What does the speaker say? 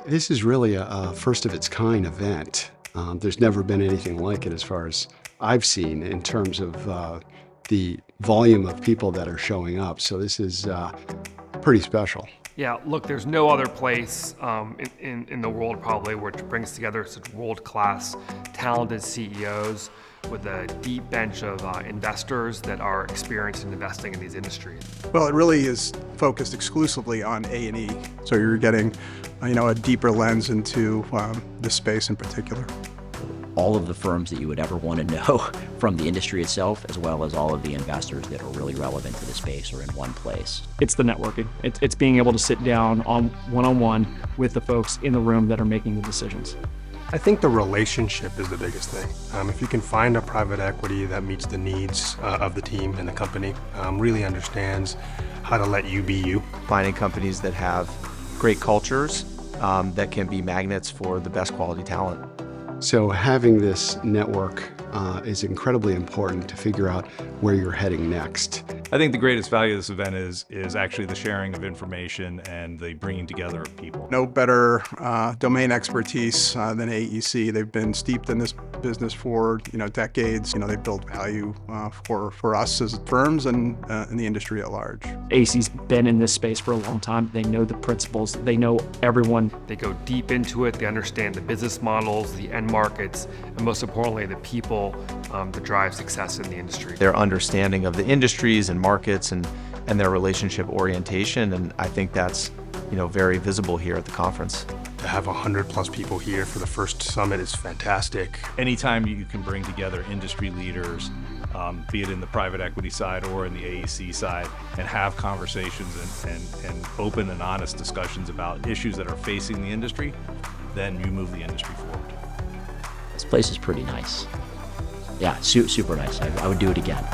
This is really a first of its kind event. There's never been anything like it as far as I've seen in terms of the volume of people that are showing up. So this is pretty special. Yeah, look, there's no other place in the world probably which brings together such world-class, talented CEOs with a deep bench of investors that are experienced in investing in these industries. Well, it really is focused exclusively on A&E, so you're getting, a deeper lens into this space in particular. All of the firms that you would ever want to know from the industry itself, as well as all of the investors that are really relevant to the space, are in one place. It's the networking. It's being able to sit down on one-on-one with the folks in the room that are making the decisions. I think the relationship is the biggest thing. If you can find a private equity that meets the needs of the team and the company, really understands how to let you be you. Finding companies that have great cultures that can be magnets for the best quality talent. So having this network is incredibly important to figure out where you're heading next. I think the greatest value of this event is actually the sharing of information and the bringing together of people. No better domain expertise than AEC. They've been steeped in this business for decades. They've built value for us as firms and in the industry at large. AEC's been in this space for a long time. They know the principles. They know everyone. They go deep into it. They understand the business models, the end markets, and most importantly, the people that drive success in the industry. Their understanding of the industries and markets and their relationship orientation, and I think that's very visible here at the conference. To have 100+ people here for the first summit is fantastic. Anytime you can bring together industry leaders, be it in the private equity side or in the AEC side, and have conversations and open and honest discussions about issues that are facing the industry, then you move the industry forward. This place is pretty nice. Yeah, super nice. I would do it again.